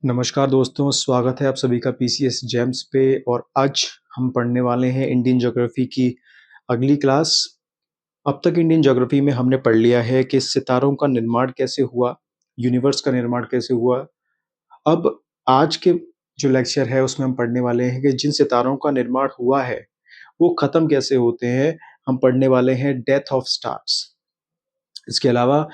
नमस्कार दोस्तों, स्वागत है आप सभी का पीसीएस जेम्स पे। और आज हम पढ़ने वाले हैं इंडियन ज्योग्राफी की अगली क्लास। अब तक इंडियन ज्योग्राफी में हमने पढ़ लिया है कि सितारों का निर्माण कैसे हुआ, यूनिवर्स का निर्माण कैसे हुआ। अब आज के जो लेक्चर है उसमें हम पढ़ने वाले हैं कि जिन सितारों का निर्माण हुआ है वो खत्म कैसे होते हैं। हम पढ़ने वाले हैं डेथ ऑफ स्टार्स। इसके अलावा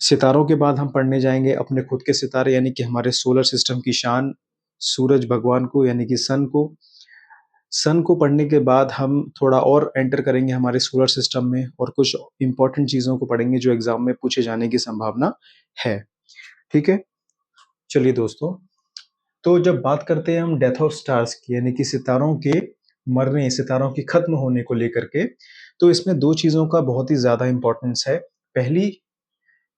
सितारों के बाद हम पढ़ने जाएंगे अपने खुद के सितारे, यानी कि हमारे सोलर सिस्टम की शान सूरज भगवान को, यानी कि सन को। सन को पढ़ने के बाद हम थोड़ा और एंटर करेंगे हमारे सोलर सिस्टम में और कुछ इंपॉर्टेंट चीज़ों को पढ़ेंगे जो एग्जाम में पूछे जाने की संभावना है। ठीक है, चलिए दोस्तों। तो जब बात करते हैं हम डेथ ऑफ स्टार्स की, यानी कि सितारों के मरने, सितारों की खत्म होने को लेकर के, तो इसमें दो चीज़ों का बहुत ही ज़्यादा इंपॉर्टेंस है। पहली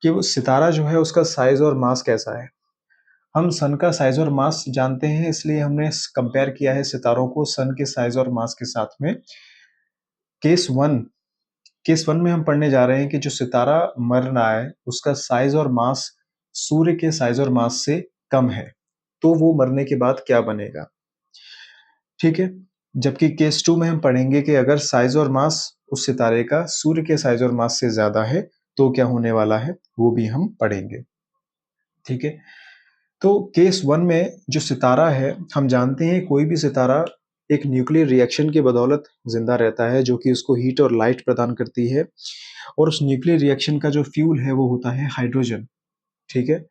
कि वो सितारा जो है उसका साइज और मास कैसा है। हम सन का साइज और मास जानते हैं, इसलिए हमने कंपेयर किया है सितारों को सन के साइज और मास के साथ में। केस वन में हम पढ़ने जा रहे हैं कि जो सितारा मर रहा है उसका साइज और मास सूर्य के साइज और मास से कम है, तो वो मरने के बाद क्या बनेगा। ठीक है, जबकि केस 2 में हम पढ़ेंगे कि अगर साइज और मास उस सितारे का सूर्य के साइज और मास से ज्यादा है तो क्या होने वाला है, वो भी हम पढ़ेंगे। ठीक है, तो केस 1 में जो सितारा है, हम जानते हैं कोई भी सितारा एक न्यूक्लियर रिएक्शन के बदौलत जिंदा रहता है जो कि उसको हीट और लाइट प्रदान करती है। और उस न्यूक्लियर रिएक्शन का जो फ्यूल है वो होता है हाइड्रोजन। ठीक है,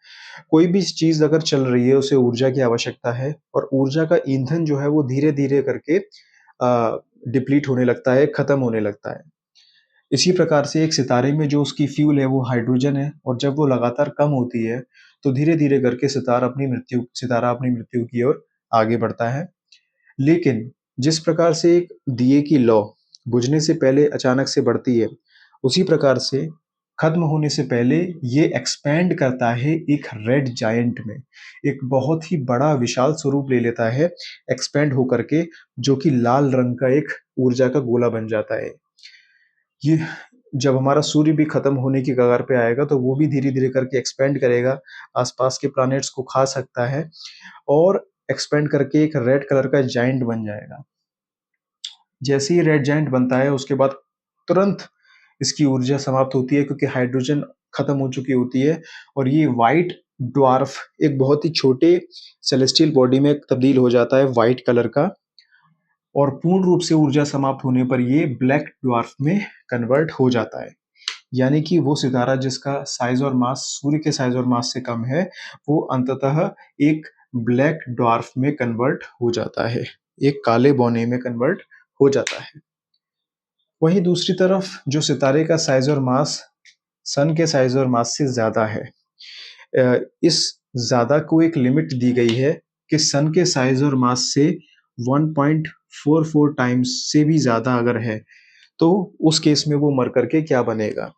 कोई भी चीज अगर चल रही है उसे ऊर्जा की आवश्यकता है, और ऊर्जा का ईंधन जो है वो धीरे धीरे करके डिप्लीट होने लगता है, खत्म होने लगता है। इसी प्रकार से एक सितारे में जो उसकी फ्यूल है वो हाइड्रोजन है, और जब वो लगातार कम होती है तो धीरे धीरे करके सितारा अपनी मृत्यु की ओर आगे बढ़ता है। लेकिन जिस प्रकार से एक दिए की लौ बुझने से पहले अचानक से बढ़ती है, उसी प्रकार से खत्म होने से पहले ये एक्सपैंड करता है एक रेड जायंट में, एक बहुत ही बड़ा विशाल स्वरूप ले लेता है एक्सपैंड होकर के, जो कि लाल रंग का एक ऊर्जा का गोला बन जाता है। ये जब हमारा सूर्य भी खत्म होने की कगार पे आएगा तो वो भी धीरे धीरे करके एक्सपेंड करेगा, आसपास के प्लैनेट्स को खा सकता है और एक्सपेंड करके एक रेड कलर का जाइंट बन जाएगा। जैसे ही रेड जाइंट बनता है उसके बाद तुरंत इसकी ऊर्जा समाप्त होती है, क्योंकि हाइड्रोजन खत्म हो चुकी होती है, और ये व्हाइट ड्वार्फ एक बहुत ही छोटे सेलेस्टियल बॉडी में तब्दील हो जाता है व्हाइट कलर का, और पूर्ण रूप से ऊर्जा समाप्त होने पर ये ब्लैक ड्वार्फ में कन्वर्ट हो जाता है। यानी कि वो सितारा जिसका साइज और मास सूर्य के साइज और मास से कम है, वो अंततः एक ब्लैक ड्वार्फ में कन्वर्ट हो जाता है, एक काले बौने में कन्वर्ट हो जाता है। वहीं दूसरी तरफ जो सितारे का साइज और मास सन के साइज और मास से ज्यादा है, इस ज्यादा को एक लिमिट दी गई है कि सन के साइज और मास से 1.44 टाइम्स से भी ज्यादा अगर है तो उस केस में वो मर करके क्या बनेगा।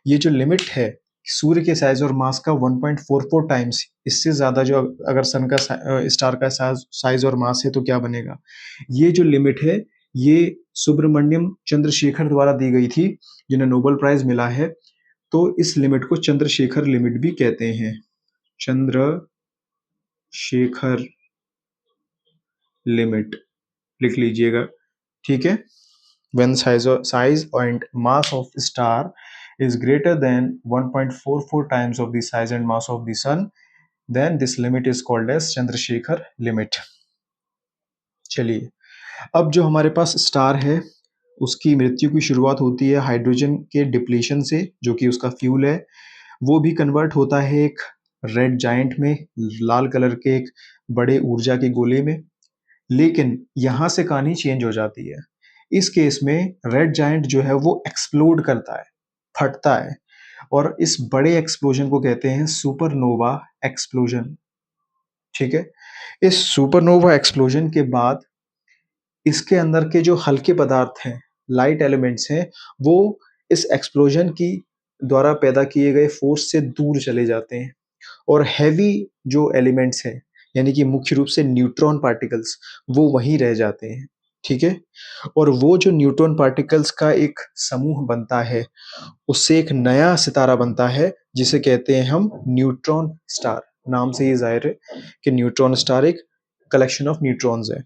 ये जो लिमिट है सूर्य के साइज और मास का 1.44 टाइम्स, इससे ज्यादा जो अगर सन का स्टार का साइज और मास है तो क्या बनेगा। ये जो लिमिट है ये सुब्रमण्यम चंद्रशेखर द्वारा दी गई थी, जिन्हें नोबेल प्राइज मिला है। तो इस लिमिट को चंद्रशेखर लिमिट भी कहते हैं, चंद्रशेखर लिमिट लिख लीजिएगा। ठीक है, when size and mass of star is greater than 1.44 times of the size and mass of the sun, then this limit is called as Chandrashekhar limit. चलिए, अब जो हमारे पास स्टार है उसकी मृत्यु की शुरुआत होती है हाइड्रोजन के डिप्लीशन से, जो कि उसका फ्यूल है। वो भी कन्वर्ट होता है एक रेड जाइंट में, लाल कलर के एक बड़े ऊर्जा के गोले में। लेकिन यहां से कहानी चेंज हो जाती है। इस केस में रेड जायंट जो है वो एक्सप्लोड करता है, फटता है, और इस बड़े एक्सप्लोजन को कहते हैं सुपरनोवा एक्सप्लोजन। ठीक है, इस सुपरनोवा एक्सप्लोजन के बाद इसके अंदर के जो हल्के पदार्थ हैं, लाइट एलिमेंट्स हैं, वो इस एक्सप्लोजन की द्वारा पैदा किए गए फोर्स से दूर चले जाते हैं, और हैवी जो एलिमेंट्स हैं यानी कि मुख्य रूप से न्यूट्रॉन पार्टिकल्स वो वहीं रह जाते हैं। ठीक है, और वो जो न्यूट्रॉन पार्टिकल्स का एक समूह बनता है उससे एक नया सितारा बनता है जिसे कहते हैं हम न्यूट्रॉन स्टार। नाम से ही जाहिर है कि न्यूट्रॉन स्टार एक कलेक्शन ऑफ न्यूट्रॉन्स है।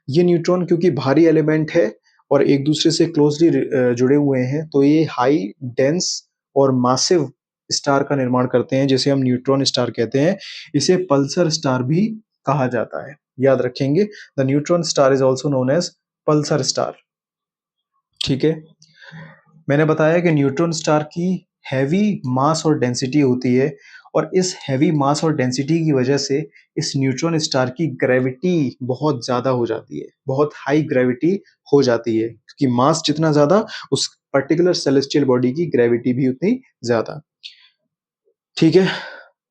ये न्यूट्रॉन क्योंकि भारी एलिमेंट है और एक दूसरे से क्लोजली जुड़े हुए हैं, तो ये हाई डेंस और मासिव स्टार का निर्माण करते हैं, जिसे हम न्यूट्रॉन स्टार कहते हैं। इसे पल्सर स्टार भी कहा जाता है। याद रखेंगे, the neutron star is also known as pulsar star. ठीक है, मैंने बताया कि न्यूट्रॉन स्टार की हैवी मास और डेंसिटी होती है, और इस हैवी मास और डेंसिटी की वजह से इस न्यूट्रॉन स्टार की ग्रेविटी बहुत ज़्यादा हो जाती है, बहुत हाई ग्रेविटी हो जाती है, क्योंकि मास जितना ज़्यादा उस पर्टिकुलर सेलेस्टियल बॉडी की ग्रेविटी भी उतनी ज़्यादा। ठीक है,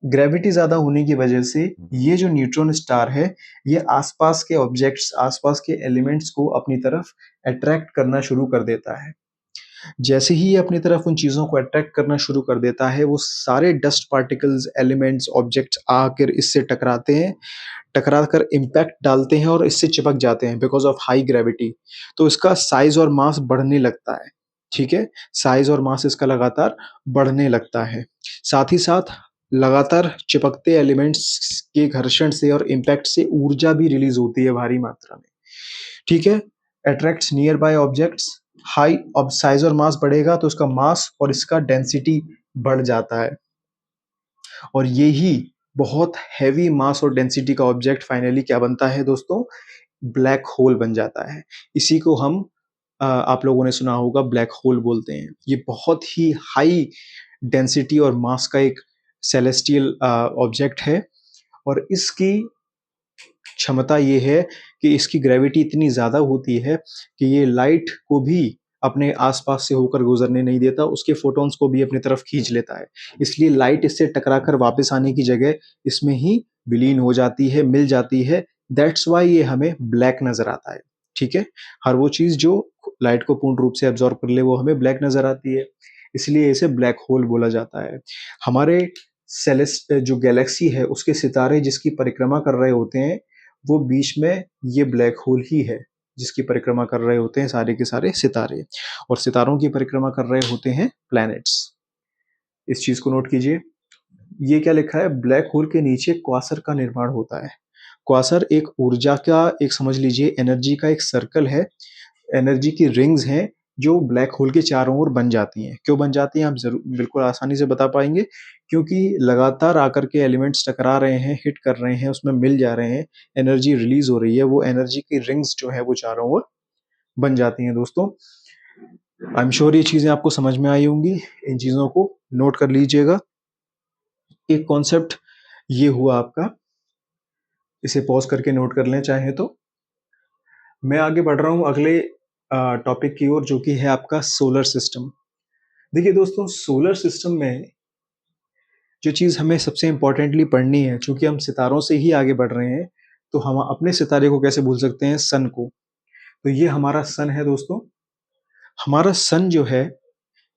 ग्रेविटी ज़्यादा होने की वजह से ये जो न्यूट्रॉन स्टार है, ये आसपास के ऑब्जेक्ट्स, आसपास के एलिमेंट्स को अपनी तरफ अट्रैक्ट करना शुरू कर देता है। जैसे ही ये अपनी तरफ उन चीज़ों को अट्रैक्ट करना शुरू कर देता है, वो सारे डस्ट पार्टिकल्स, एलिमेंट्स, ऑब्जेक्ट्स आकर इससे टकराते हैं, टकरा कर इम्पैक्ट डालते हैं और इससे चिपक जाते हैं बिकॉज़ ऑफ हाई ग्रेविटी। तो इसका साइज़ और मास बढ़ने लगता है, ठीक है? साइज़ और मास इसका लगातार बढ़ने लगता है। साथ ही साथ लगातार चिपकते एलिमेंट्स के घर्षण से और इम्पैक्ट से ऊर्जा भी रिलीज़ होती है भारी मात्रा में, ठीक है? Attracts near by objects, high, अब साइज और मास बढ़ेगा तो इसका मास और इसका डेंसिटी बढ़ जाता है, और यही बहुत हैवी मास और डेंसिटी का ऑब्जेक्ट फाइनली क्या बनता है दोस्तों? ब्लैक होल बन जाता है। इसी को हम आप लोगों ने सुना होगा ब्लैक होल बोलते हैं। ये बहुत ही हाई डेंसिटी और मास का एक सेलेस्टियल ऑब्जेक्ट है, और इसकी क्षमता ये है कि इसकी ग्रेविटी इतनी ज़्यादा होती है कि ये लाइट को भी अपने आसपास से होकर गुजरने नहीं देता, उसके फोटॉन्स को भी अपनी तरफ खींच लेता है। इसलिए लाइट इससे टकराकर वापस आने की जगह इसमें ही विलीन हो जाती है, मिल जाती है। दैट्स वाई ये हमें ब्लैक नज़र आता है, ठीक है? हर वो चीज़ जो लाइट को पूर्ण रूप से एब्ज़ॉर्ब कर ले, वो हमें ब्लैक नज़र आती है, इसलिए इसे ब्लैक होल बोला जाता है। हमारे जो गैलेक्सी है, उसके सितारे जिसकी परिक्रमा कर रहे होते हैं, वो बीच में ये ब्लैक होल ही है, जिसकी परिक्रमा कर रहे होते हैं सारे के सारे सितारे, और सितारों की परिक्रमा कर रहे होते हैं प्लैनेट्स। इस चीज को नोट कीजिए। ये क्या लिखा है? ब्लैक होल के नीचे क्वासर का निर्माण होता है। क्वासर एक ऊर्जा का, एक समझ लीजिए एनर्जी का एक सर्कल है, एनर्जी की रिंग्स हैं जो ब्लैक होल के चारों ओर बन जाती हैं। क्यों बन जाती हैं आप जरूर बिल्कुल आसानी से बता पाएंगे, क्योंकि लगातार आकर के एलिमेंट्स टकरा रहे हैं, हिट कर रहे हैं, उसमें मिल जा रहे हैं, एनर्जी रिलीज हो रही है, वो एनर्जी की रिंग्स जो है वो चारों ओर बन जाती हैं दोस्तों। आई एम श्योर ये चीजें आपको समझ में आई होंगी, इन चीजों को नोट कर लीजिएगा। एक कॉन्सेप्ट ये हुआ आपका, इसे पॉज करके नोट कर लें चाहे तो। मैं आगे बढ़ रहा हूँ अगले टॉपिक की ओर, जो कि है आपका सोलर सिस्टम। देखिए दोस्तों, सोलर सिस्टम में जो चीज़ हमें सबसे इम्पोर्टेंटली पढ़नी है, चूंकि हम सितारों से ही आगे बढ़ रहे हैं, तो हम अपने सितारे को कैसे भूल सकते हैं? सन को। तो ये हमारा सन है दोस्तों। हमारा सन जो है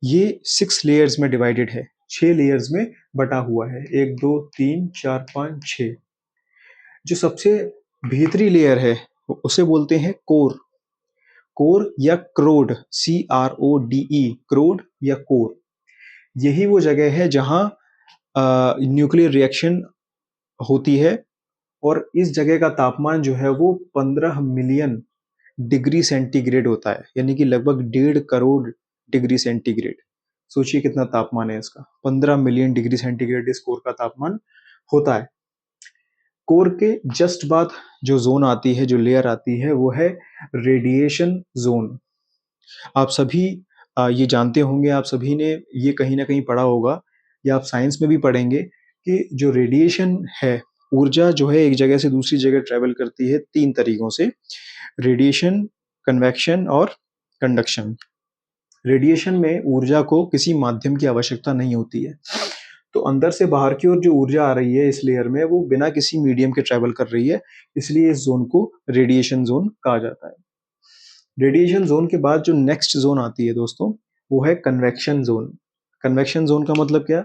ये 6 लेयर्स में डिवाइडेड है, 6 लेयर्स में बटा हुआ है। 1 2 3 4 5 6। जो सबसे भीतरी लेयर है उसे बोलते हैं कोर। कोर या क्रोड, CRODE, क्रोड या कोर। यही वो जगह है जहां न्यूक्लियर रिएक्शन होती है, और इस जगह का तापमान जो है वो 15 मिलियन डिग्री सेंटीग्रेड होता है, यानी कि लगभग 1.5 करोड़ डिग्री सेंटीग्रेड। सोचिए कितना तापमान है इसका, 15 मिलियन डिग्री सेंटीग्रेड इस कोर का तापमान होता है। कोर के जस्ट बाद जो जोन आती है, जो लेयर आती है, वो है रेडिएशन जोन। आप सभी ये जानते होंगे, आप सभी ने ये कहीं ना कहीं पढ़ा होगा, या आप साइंस में भी पढ़ेंगे कि जो रेडिएशन है, ऊर्जा जो है एक जगह से दूसरी जगह ट्रेवल करती है 3 तरीकों से: रेडिएशन, कन्वेक्शन और कंडक्शन। रेडिएशन में ऊर्जा को किसी माध्यम की आवश्यकता नहीं होती है, तो अंदर से बाहर की ओर जो ऊर्जा आ रही है इस लेयर में, वो बिना किसी मीडियम के ट्रेवल कर रही है, इसलिए इस जोन को रेडिएशन जोन कहा जाता है। रेडिएशन जोन के बाद जो नेक्स्ट जोन आती है दोस्तों, वो है कन्वेक्शन जोन। कन्वेक्शन जोन का मतलब क्या?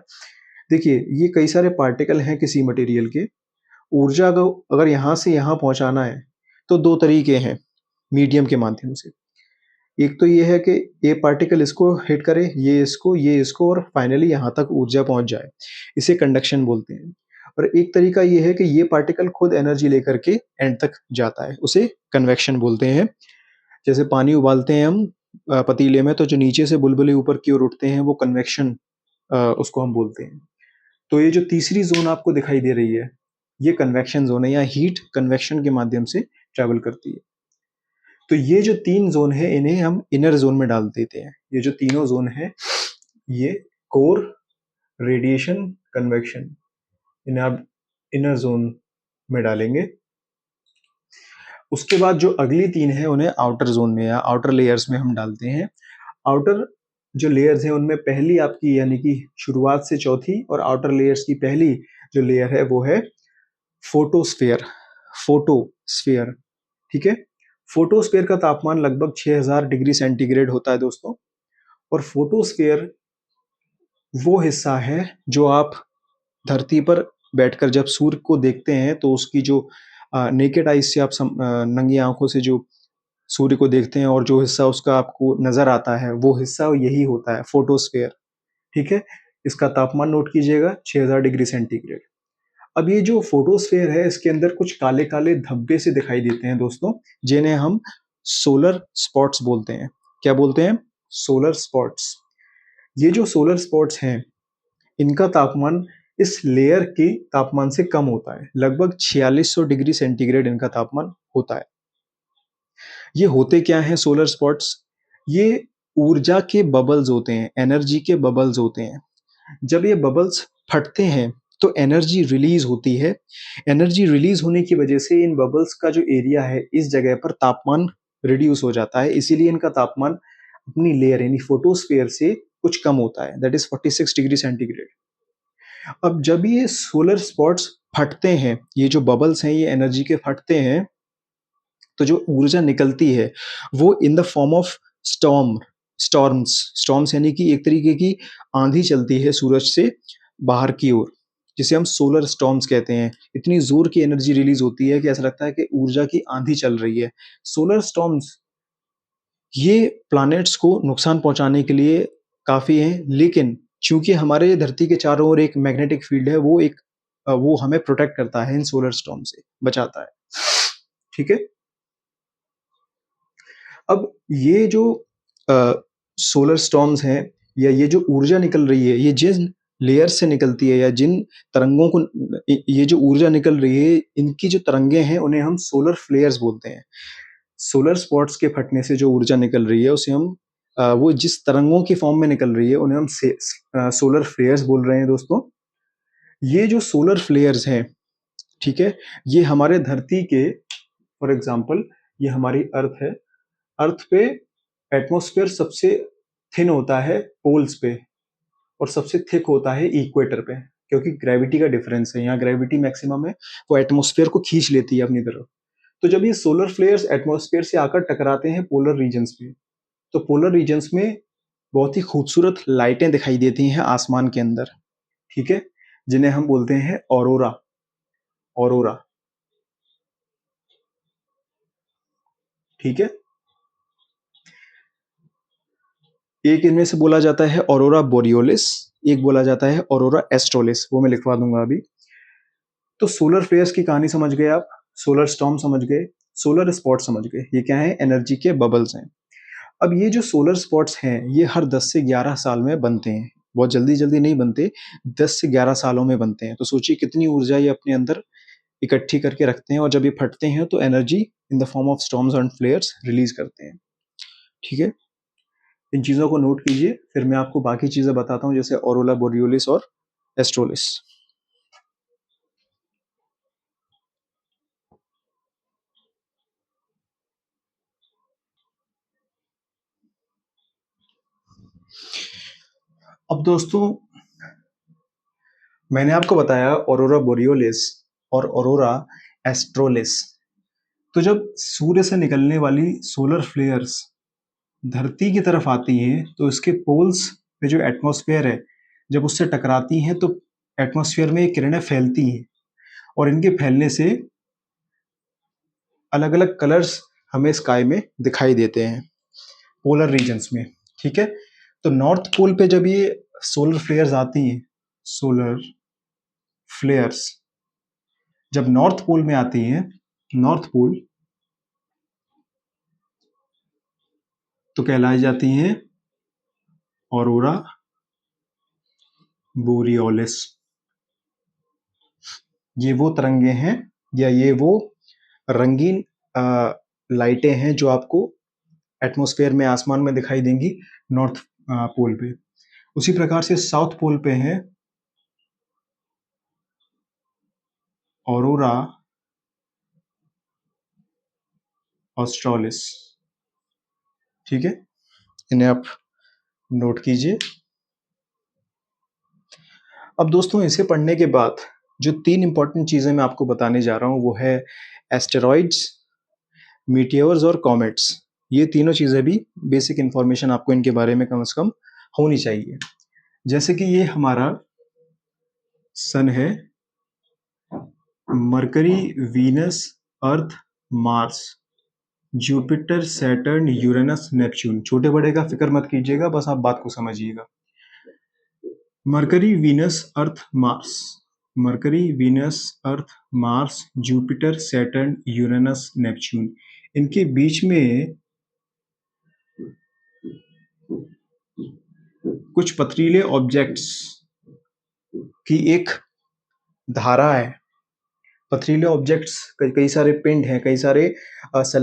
देखिए, ये कई सारे पार्टिकल हैं किसी मटेरियल के, ऊर्जा को अगर यहाँ से यहाँ पहुँचाना है तो 2 तरीके हैं मीडियम के माध्यम से। एक तो ये है कि ये पार्टिकल इसको हिट करे, ये इसको, और फाइनली यहाँ तक ऊर्जा पहुँच जाए, इसे कंडक्शन बोलते हैं। और एक तरीका ये है कि ये पार्टिकल खुद एनर्जी लेकर के एंड तक जाता है, उसे कन्वेक्शन बोलते हैं। जैसे पानी उबालते हैं हम पतीले में, तो जो नीचे से बुलबुले ऊपर की ओर उठते हैं वो कन्वेक्शन, उसको हम बोलते हैं। तो ये जो तीसरी जोन आपको दिखाई दे रही है, ये कन्वेक्शन जोन है, या हीट कन्वेक्शन के माध्यम से ट्रेवल करती है। तो ये जो 3 ज़ोन है, इन्हें हम इनर ज़ोन में डाल देते हैं। ये जो तीनों ज़ोन है, ये कोर, रेडिएशन, कन्वेक्शन, इन्हें आप इनर ज़ोन में डालेंगे। उसके बाद जो अगली 3 है, उन्हें आउटर ज़ोन में या आउटर लेयर्स में हम डालते हैं। आउटर जो लेयर्स हैं, उनमें पहली आपकी यानी कि शुरुआत से चौथी और आउटर लेयर्स की पहली जो लेयर है, वो है फोटोस्फीयर। फोटोस्फीयर, ठीक है? फोटोस्फीयर का तापमान लगभग 6000 डिग्री सेंटीग्रेड होता है दोस्तों। और फोटोस्फीयर वो हिस्सा है जो आप धरती पर बैठकर जब सूर्य को देखते हैं, तो उसकी जो नेकेड आइज से आप नंगी आंखों से जो सूर्य को देखते हैं और जो हिस्सा उसका आपको नजर आता है, वो हिस्सा यही होता है, फोटोस्फीयर। ठीक है? इसका तापमान नोट कीजिएगा, 6000 डिग्री सेंटीग्रेड। अब ये जो फोटोस्फीयर है, इसके अंदर कुछ काले काले धब्बे से दिखाई देते हैं दोस्तों, जिन्हें हम सोलर स्पॉट्स बोलते हैं। क्या बोलते हैं? Solar spots. ये जो सोलर स्पॉट्स हैं, इनका तापमान इस लेयर के तापमान से कम होता है, लगभग 4600 डिग्री सेंटीग्रेड इनका तापमान होता है। ये होते क्या हैं सोलर स्पॉट्स? ये ऊर्जा के बबल्स होते हैं, एनर्जी के बबल्स होते हैं। जब ये बबल्स फटते हैं तो एनर्जी रिलीज होती है। एनर्जी रिलीज होने की वजह से इन बबल्स का जो एरिया है, इस जगह पर तापमान रिड्यूस हो जाता है, इसीलिए इनका तापमान अपनी लेयर यानी फोटोस्फीयर से कुछ कम होता है, दैट इज 46 डिग्री सेंटीग्रेड। अब जब ये सोलर स्पॉट्स फटते हैं, ये जो बबल्स हैं ये एनर्जी के फटते हैं, तो जो ऊर्जा निकलती है वो in the form of storms यानी कि एक तरीके की आंधी चलती है सूरज से बाहर की ओर, जिसे हम सोलर स्टॉर्म्स कहते हैं। इतनी जोर की एनर्जी रिलीज होती है कि ऐसा लगता है कि ऊर्जा की आंधी चल रही है। सोलर स्टॉर्म्स ये प्लैनेट्स को नुकसान पहुंचाने के लिए काफी हैं, लेकिन चूंकि हमारे धरती के चारों ओर एक मैग्नेटिक फील्ड है, वो हमें प्रोटेक्ट करता है, इन सोलर स्टॉर्म से बचाता है। ठीक है? अब ये जो सोलर स्टॉर्म्स हैं, या ये जो ऊर्जा निकल रही है, ये जिन लेयर से निकलती है या जिन तरंगों को, ये जो ऊर्जा निकल रही है, इनकी जो तरंगे हैं, उन्हें हम सोलर फ्लेयर्स बोलते हैं। सोलर स्पॉट्स के फटने से जो ऊर्जा निकल रही है, उसे हम वो जिस तरंगों की फॉर्म में निकल रही है, उन्हें हम सोलर फ्लेयर्स बोल रहे हैं दोस्तों। ये जो सोलर फ्लेयर्स हैं, ठीक है, ये हमारे धरती के, फॉर एग्जाम्पल ये हमारी अर्थ है, अर्थ पे एटमॉस्फेयर सबसे थिन होता है पोल्स पे, और सबसे थिक होता है इक्वेटर पे, क्योंकि ग्रेविटी का डिफरेंस है, यहाँ ग्रेविटी मैक्सिमम है, वो एटमॉस्फेयर को खींच लेती है अपनी तरफ। तो जब ये सोलर फ्लेयर्स एटमॉस्फेयर से आकर टकराते हैं पोलर रीजन्स में, तो पोलर रीजन्स में बहुत ही खूबसूरत लाइटें दिखाई देती हैं आसमान के अंदर, ठीक है, जिन्हें हम बोलते हैं ऑरोरा। ऑरोरा, ठीक है। एक इनमें से बोला जाता है ऑरोरा बोरियोलिस, एक बोला जाता है ऑरोरा एस्ट्रोलिस, वो मैं लिखवा दूंगा अभी। तो सोलर फ्लेयर्स की कहानी समझ गए आप, सोलर स्टॉर्म समझ गए, सोलर स्पॉट समझ गए, ये क्या है? एनर्जी के बबल्स हैं। अब ये जो सोलर स्पॉट्स हैं, ये हर 10 से 11 साल में बनते हैं, बहुत जल्दी जल्दी नहीं बनते, 10 से 11 सालों में बनते हैं। तो सोचिए कितनी ऊर्जा ये अपने अंदर इकट्ठी करके रखते हैं, और जब ये फटते हैं तो energy in the form of storms and फ्लेयर्स release करते हैं। ठीक है? इन चीज़ों को नोट कीजिए, फिर मैं आपको बाकी चीज़ें बताता हूँ, जैसे ऑरोरा बोरियोलिस और एस्ट्रोलिस। अब दोस्तों, मैंने आपको बताया ऑरोरा बोरियोलिस और ऑरोरा एस्ट्रोलिस। तो जब सूर्य से निकलने वाली सोलर फ्लेयर्स धरती की तरफ आती हैं, तो इसके पोल्स पे जो एटमॉस्फेयर है, जब उससे टकराती हैं, तो एटमॉस्फेयर में ये किरणें फैलती हैं, और इनके फैलने से अलग अलग कलर्स हमें स्काई में दिखाई देते हैं पोलर रीजन्स में। ठीक है? तो नॉर्थ पोल पे जब ये सोलर फ्लेयर्स आती हैं, सोलर फ्लेयर्स जब नॉर्थ पोल में आती हैं, नॉर्थ पोल, तो कहलाई जाती हैं ऑरोरा बोरियोलिस। ये वो तरंगे हैं या ये वो रंगीन लाइटें हैं जो आपको एटमॉस्फेयर में, आसमान में दिखाई देंगी नॉर्थ पोल पे। उसी प्रकार से साउथ पोल पे है ऑरोरा ऑस्ट्रालिस। ठीक है, इन्हें आप नोट कीजिए। अब दोस्तों, इसे पढ़ने के बाद जो 3 इंपॉर्टेंट चीजें मैं आपको बताने जा रहा हूं वो है एस्टेरॉइड्स, मीटियोर्स और कॉमेट्स। ये तीनों चीजें भी बेसिक इंफॉर्मेशन आपको इनके बारे में कम से कम होनी चाहिए। जैसे कि ये हमारा सन है, Mercury, Venus, Earth, Mars, Jupiter, Saturn, Uranus, Neptune. छोटे बड़े का फिक्र मत कीजिएगा, बस आप बात को समझिएगा। Mercury, Venus, Earth, Mars, Mercury, Venus, Earth, Mars, Jupiter, Saturn, Uranus, Neptune. इनके बीच में कुछ पथरीले ऑब्जेक्ट्स की एक धारा है। पथरीले ऑब्जेक्ट्स, कई सारे पिंड हैं, कई सारे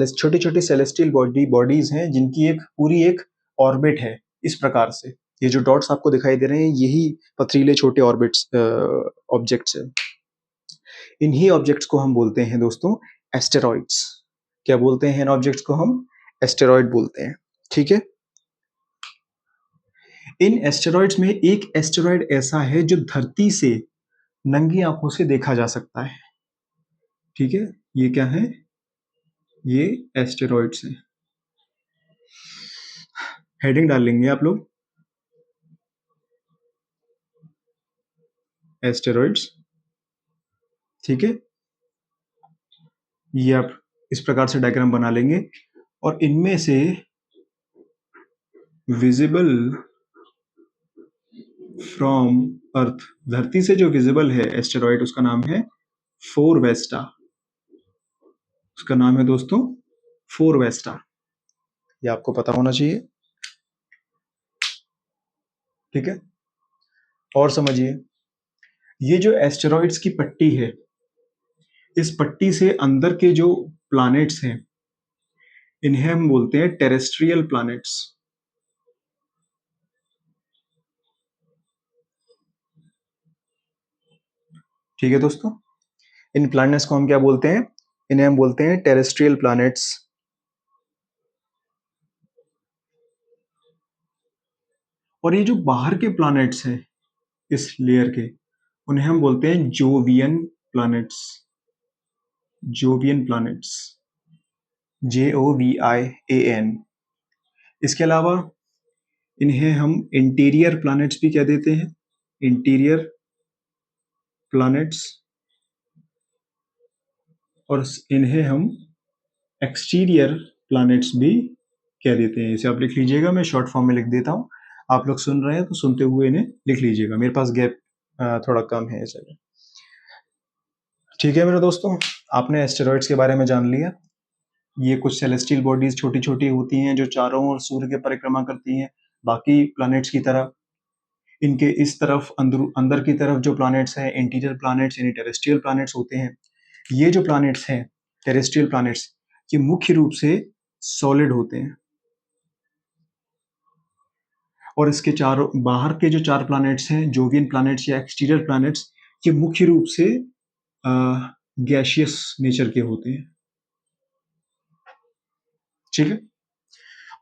छोटे छोटे सेलेस्टियल बॉडीज हैं जिनकी एक पूरी एक ऑर्बिट है। इस प्रकार से ये जो डॉट्स आपको दिखाई दे रहे हैं यही पथरीले छोटे ऑर्बिट्स ऑब्जेक्ट्स हैं। इन्हीं ऑब्जेक्ट्स को हम बोलते हैं दोस्तों एस्टेरॉइड्स। क्या बोलते हैं इन ऑब्जेक्ट्स को? हम एस्टेरॉइड बोलते हैं। ठीक है, इन एस्टेरॉइड्स में एक एस्टेरॉइड ऐसा है जो धरती से नंगी आंखों से देखा जा सकता है। ठीक है, ये क्या है? ये एस्टेरॉइड्स हैं। हेडिंग डाल लेंगे आप लोग, एस्टेरॉइड्स। ठीक है, ये आप इस प्रकार से डायग्राम बना लेंगे और इनमें से विजिबल फ्रॉम अर्थ, धरती से जो विजिबल है एस्टेरॉइड, उसका नाम है फोरवेस्टा। उसका नाम है दोस्तों फोरवेस्टा। ये आपको पता होना चाहिए। ठीक है, और समझिए, ये जो एस्टेरॉइड्स की पट्टी है, इस पट्टी से अंदर के जो प्लैनेट्स हैं इन्हें हम बोलते हैं टेरेस्ट्रियल प्लैनेट्स। ठीक है दोस्तों, इन प्लैनेट्स को हम क्या बोलते हैं? इन्हें हम बोलते हैं टेरेस्ट्रियल प्लैनेट्स। और ये जो बाहर के प्लैनेट्स हैं इस लेयर के, उन्हें हम बोलते हैं Jovian planets. Jovian planets, JOVIAN। इसके अलावा इन्हें हम इंटीरियर प्लैनेट्स भी कह देते हैं, इंटीरियर प्लैनेट्स। और इन्हें हम एक्सटीरियर प्लैनेट्स भी कह देते हैं। इसे आप लिख लीजिएगा, मैं शॉर्ट फॉर्म में लिख देता हूँ। आप लोग सुन रहे हैं तो सुनते हुए इन्हें लिख लीजिएगा, मेरे पास गैप थोड़ा कम है इस जगह। ठीक है मेरे दोस्तों, आपने एस्टेरॉइड्स के बारे में जान लिया। ये कुछ सेलेस्टियल बॉडीज छोटी छोटी होती हैं जो चारों ओर सूर्य के परिक्रमा करती हैं, बाकी प्लैनेट्स की तरह। इनके इस तरफ अंदर की तरफ जो प्लैनेट्स हैं इंटीरियर प्लैनेट्स यानी टेरेस्ट्रियल प्लैनेट्स होते हैं। ये जो प्लैनेट्स हैं टेरेस्ट्रियल प्लैनेट्स, ये मुख्य रूप से सॉलिड होते हैं। और इसके चारों बाहर के जो 4 प्लैनेट्स हैं, जोवियन प्लैनेट्स या एक्सटीरियर प्लैनेट्स, ये मुख्य रूप से गैसियस नेचर के होते हैं। ठीक है,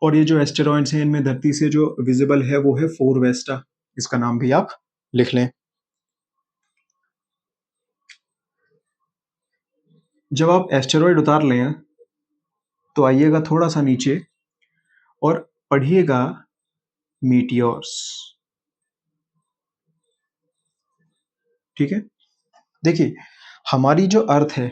और ये जो एस्टेरॉइड्स हैं इनमें धरती से जो विजिबल है वो है फोरवेस्टा। इसका नाम भी आप लिख लें। जब आप एस्टेरॉइड उतार लें तो आइएगा थोड़ा सा नीचे और पढ़िएगा मीटियोर्स। ठीक है, देखिए हमारी जो अर्थ है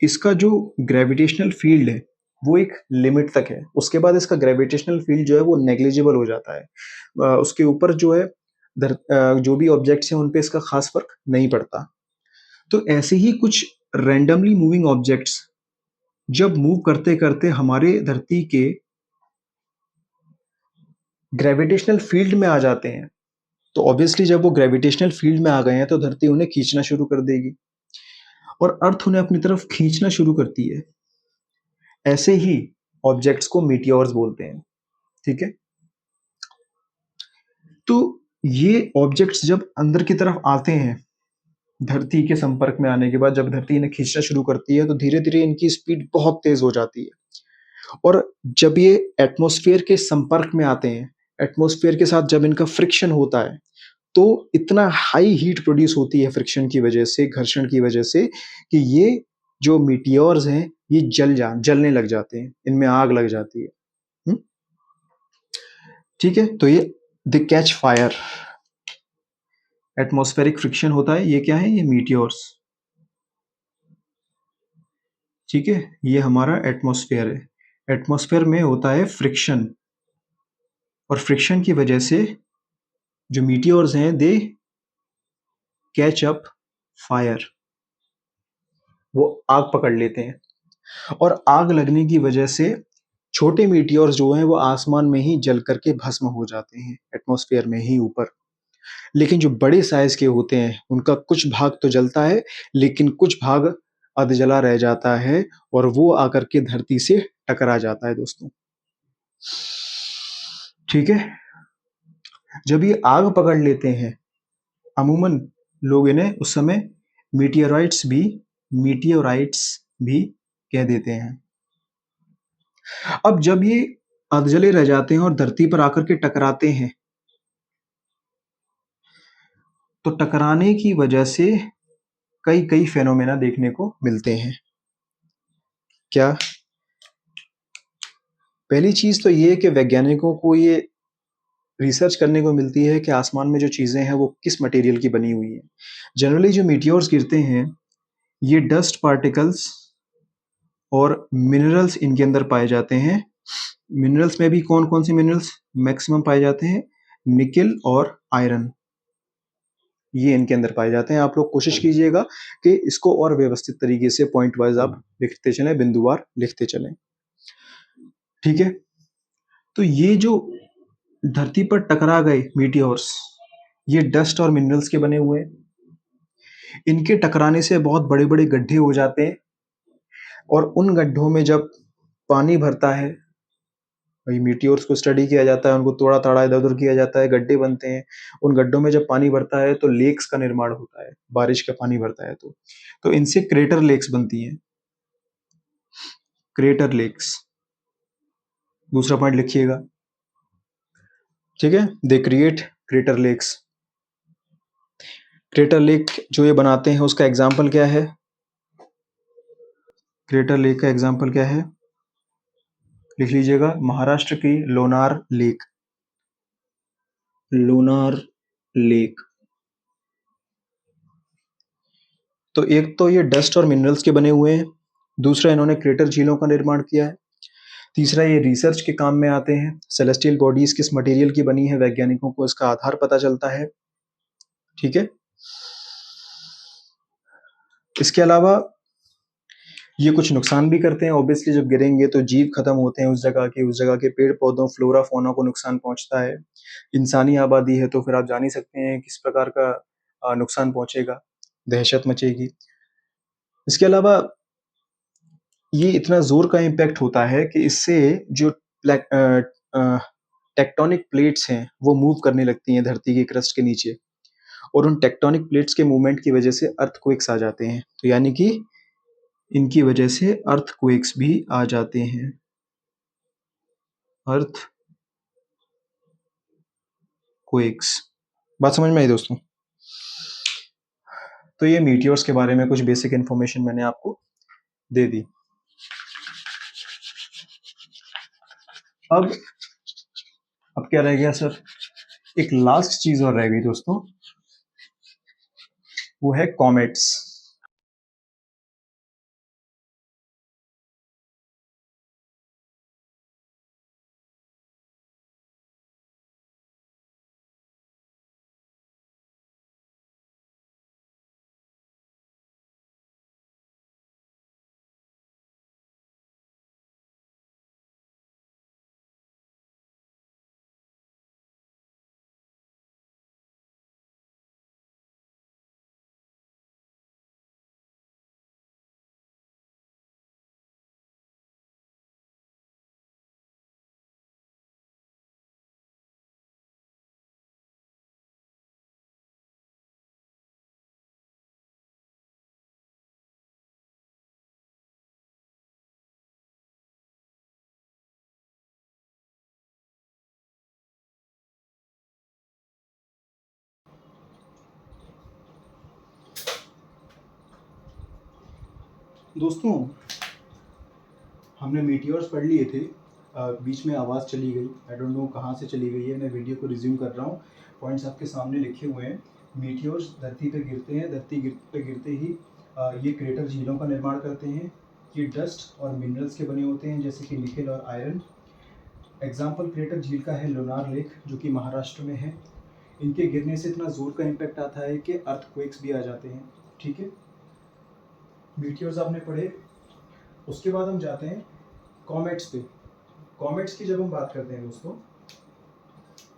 इसका जो ग्रेविटेशनल फील्ड है वो एक लिमिट तक है। उसके बाद इसका ग्रेविटेशनल फील्ड जो है वो नेग्लिजिबल हो जाता है। उसके ऊपर जो है जो भी ऑब्जेक्ट्स हैं उन पे इसका खास फर्क नहीं पड़ता। तो ऐसे ही कुछ रैंडमली मूविंग ऑब्जेक्ट्स जब मूव करते करते हमारे धरती के ग्रेविटेशनल फील्ड में आ जाते हैं, तो ऑब्वियसली जब वो ग्रेविटेशनल फील्ड में आ गए हैं तो धरती उन्हें खींचना शुरू कर देगी और अर्थ उन्हें अपनी तरफ खींचना शुरू करती है। ऐसे ही ऑब्जेक्ट्स को मीटियोर्स बोलते हैं। ठीक है, तो ये ऑब्जेक्ट्स जब अंदर की तरफ आते हैं, धरती के संपर्क में आने के बाद जब धरती इन्हें खींचना शुरू करती है तो धीरे धीरे इनकी स्पीड बहुत तेज हो जाती है। और जब ये एटमॉस्फेयर के संपर्क में आते हैं, एटमॉस्फेयर के साथ जब इनका फ्रिक्शन होता है, तो इतना हाई हीट प्रोड्यूस होती है फ्रिक्शन की वजह से, घर्षण की वजह से, कि ये जो मीटियोर्स हैं ये जलने लग जाते हैं, इनमें आग लग जाती है। हम्म? ठीक है, तो ये दे कैच फायर। एटमॉस्फेरिक फ्रिक्शन होता है, ये क्या है, ये मीटियोर्स। ठीक है, ये हमारा एटमॉस्फेयर है। एटमॉस्फेयर में होता है फ्रिक्शन, और फ्रिक्शन की वजह से जो मीटियोर्स हैं दे कैच अप फायर, वो आग पकड़ लेते हैं। और आग लगने की वजह से छोटे मीटियोर्स जो हैं वो आसमान में ही जल करके भस्म हो जाते हैं, एटमॉस्फेयर में ही ऊपर। लेकिन जो बड़े साइज के होते हैं उनका कुछ भाग तो जलता है, लेकिन कुछ भाग अधजला रह जाता है और वो आकर के धरती से टकरा जाता है दोस्तों। ठीक है, जब ये आग पकड़ लेते हैं, अमूमन लोग इन्हें उस समय मीटियोराइट्स भी मीटियोराइट्स भी कह देते हैं। अब जब ये अधजले रह जाते हैं और धरती पर आकर के टकराते हैं, तो टकराने की वजह से कई कई फेनोमेना देखने को मिलते हैं। क्या? पहली चीज तो ये कि वैज्ञानिकों को ये रिसर्च करने को मिलती है कि आसमान में जो चीजें हैं वो किस मटेरियल की बनी हुई है। जनरली जो मीटियोर्स गिरते हैं ये डस्ट पार्टिकल्स और मिनरल्स इनके अंदर पाए जाते हैं। मिनरल्स में भी कौन कौन से मिनरल्स मैक्सिमम पाए जाते हैं? निकेल और आयरन, ये इनके अंदर पाए जाते हैं। आप लोग कोशिश कीजिएगा कि इसको और व्यवस्थित तरीके से पॉइंट वाइज आप लिखते चलें, बिंदुवार लिखते चलें। ठीक है, तो ये जो धरती पर टकरा गए मीटियोर्स, ये डस्ट और मिनरल्स के बने हुए हैं। इनके टकराने से बहुत बड़े बड़े गड्ढे हो जाते हैं और उन गड्ढों में जब पानी भरता है, वही मीटियोर्स को स्टडी किया जाता है, उनको तोड़ा ताड़ा इधर उधर किया जाता है, गड्ढे बनते हैं। उन गड्ढों में जब पानी भरता है तो लेक्स का निर्माण होता है, बारिश का पानी भरता है तो इनसे क्रेटर लेक्स बनती हैं, क्रेटर लेक्स। दूसरा पॉइंट लिखिएगा। ठीक है, they create crater lakes. Crater lake जो ये बनाते हैं उसका एग्जाम्पल क्या है? क्रेटर लेक का एग्जाम्पल क्या है? लिख लीजिएगा, महाराष्ट्र की लोनार लेक। लोनार लेक। तो एक तो ये डस्ट और मिनरल्स के बने हुए हैं, दूसरा इन्होंने क्रेटर झीलों का निर्माण किया है, तीसरा ये रिसर्च के काम में आते हैं। सेलेस्टियल बॉडीज किस मटेरियल की बनी है, वैज्ञानिकों को इसका आधार पता चलता है। ठीक है, इसके अलावा ये कुछ नुकसान भी करते हैं। ऑब्वियसली जब गिरेंगे तो जीव खत्म होते हैं उस जगह के पेड़ पौधों, फ्लोरा फोना को नुकसान पहुंचता है। इंसानी आबादी है तो फिर आप जान ही सकते हैं किस प्रकार का नुकसान पहुंचेगा, दहशत मचेगी। इसके अलावा ये इतना जोर का इम्पैक्ट होता है कि इससे जो टेक्टोनिक प्लेट्स हैं वो मूव करने लगती हैं धरती के क्रस्ट के नीचे, और उन टेक्टोनिक प्लेट्स के मूवमेंट की वजह से अर्थक्वेक्स आ जाते हैं। तो यानी कि इनकी वजह से अर्थक्वेक्स भी आ जाते हैं। अर्थ क्वेक्स, बात समझ में आई दोस्तों? तो ये मीटियोर्स के बारे में कुछ बेसिक इंफॉर्मेशन मैंने आपको दे दी। अब अब क्या रह गया सर? एक लास्ट चीज और रह गई दोस्तों, वो है कॉमेट्स। दोस्तों, हमने मीटियोर्स पढ़ लिए थे। बीच में आवाज़ चली गई, आई डोंट नो कहाँ से चली गई है। मैं वीडियो को रिज्यूम कर रहा हूँ। पॉइंट्स आपके सामने लिखे हुए हैं। मीटियोर्स धरती पे गिरते हैं, पे गिरते ही ये क्रेटर झीलों का निर्माण करते हैं। ये डस्ट और मिनरल्स के बने होते हैं, जैसे कि निकेल और आयरन। एग्जाम्पल क्रेटर झील का है लोनार लेक, जो कि महाराष्ट्र में है। इनके गिरने से इतना ज़ोर का इम्पैक्ट आता है कि अर्थक्वेक्स भी आ जाते हैं। ठीक है, मीटियोर्स आपने पढ़े। उसके बाद हम जाते हैं कॉमेट्स पे। कॉमेट्स की जब हम बात करते हैं दोस्तों,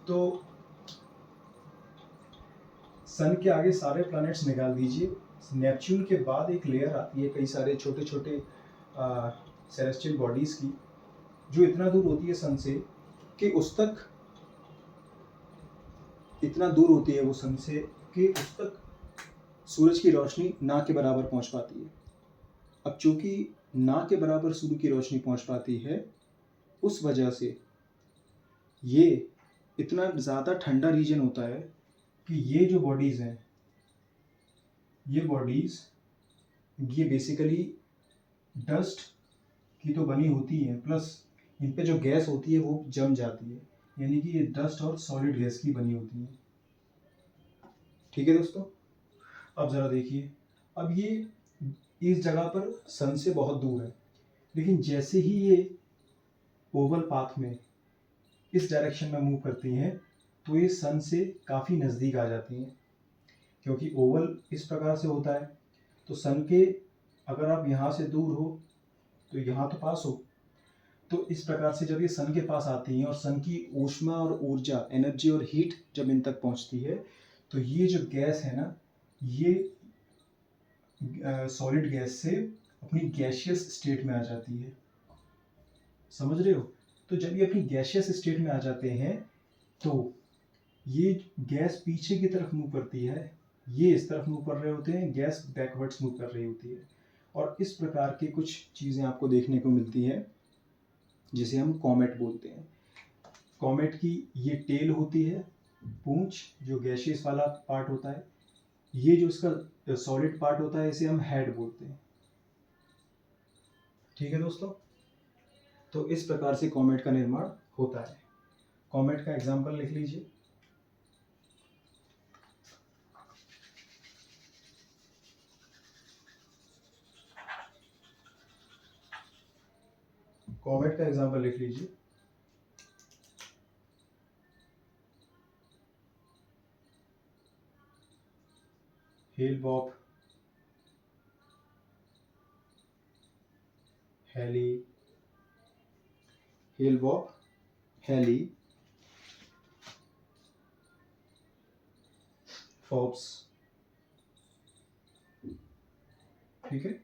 तो सन के आगे सारे प्लैनेट्स निकाल दीजिए। नेपच्यून के बाद एक लेयर आती है कई सारे छोटे छोटे सेलेस्टियल बॉडीज़ की, जो इतना दूर होती है सन से कि उस तक, इतना दूर होती है वो सन से कि उस तक सूरज की रोशनी ना के बराबर पहुंच पाती है। अब चूंकि ना के बराबर सूर्य की रोशनी पहुंच पाती है, उस वजह से ये इतना ज़्यादा ठंडा रीजन होता है कि ये जो बॉडीज़ हैं, ये बॉडीज़ ये बेसिकली डस्ट की तो बनी होती हैं, प्लस इन पे जो गैस होती है वो जम जाती है। यानी कि ये डस्ट और सॉलिड गैस की बनी होती है। ठीक है दोस्तों, अब ज़रा देखिए। अब ये इस जगह पर सन से बहुत दूर है, लेकिन जैसे ही ये ओवल पाथ में इस डायरेक्शन में मूव करती हैं, तो ये सन से काफ़ी नज़दीक आ जाती हैं। क्योंकि ओवल इस प्रकार से होता है, तो सन के अगर आप यहाँ से दूर हो तो यहाँ तो पास हो, तो इस प्रकार से जब ये सन के पास आती हैं और सन की ऊष्मा और ऊर्जा, एनर्जी और हीट जब इन तक पहुँचती है, तो ये जो गैस है ना, ये सॉलिड गैस से अपनी गैशियस स्टेट में आ जाती है। समझ रहे हो? तो जब ये अपनी गैशियस स्टेट में आ जाते हैं, तो ये गैस पीछे की तरफ मूव करती है, ये इस तरफ मूव कर रहे होते हैं, गैस बैकवर्ड्स मूव कर रही होती है। और इस प्रकार की कुछ चीज़ें आपको देखने को मिलती है, जिसे हम कॉमेट बोलते हैं। कॉमेट की ये टेल होती है, पूंछ, जो गैशियस वाला पार्ट होता है। ये जो इसका सॉलिड पार्ट होता है, इसे हम हेड बोलते हैं। ठीक है दोस्तों, तो इस प्रकार से कॉमेट का निर्माण होता है। कॉमेट का एग्जाम्पल लिख लीजिए। कॉमेट का एग्जाम्पल लिख लीजिए। हेल-बॉप, हेली, हेल-बॉप, हेली, फॉब्स। ठीक है,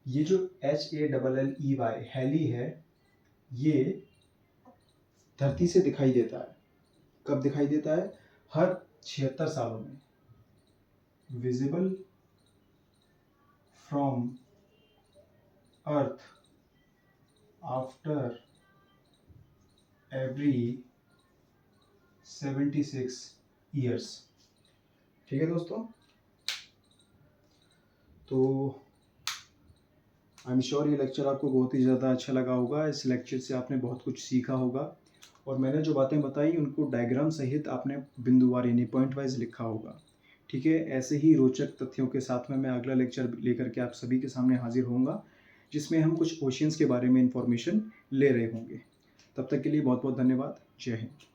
ये जो HALLEY हेली है, ये धरती से दिखाई देता है। कब दिखाई देता है? हर 76 सालों में। Visible from earth after every 76 years. ठीक है दोस्तों, तो आई एम श्योर ये लेक्चर आपको बहुत ही ज़्यादा अच्छा लगा होगा। इस लेक्चर से आपने बहुत कुछ सीखा होगा, और मैंने जो बातें बताई उनको डायग्राम सहित आपने बिंदुवार यानी पॉइंट वाइज लिखा होगा। ठीक है, ऐसे ही रोचक तथ्यों के साथ में मैं अगला लेक्चर लेकर के आप सभी के सामने हाजिर होऊंगा, जिसमें हम कुछ ओशियंस के बारे में इंफॉर्मेशन ले रहे होंगे। तब तक के लिए बहुत बहुत धन्यवाद। जय हिंद।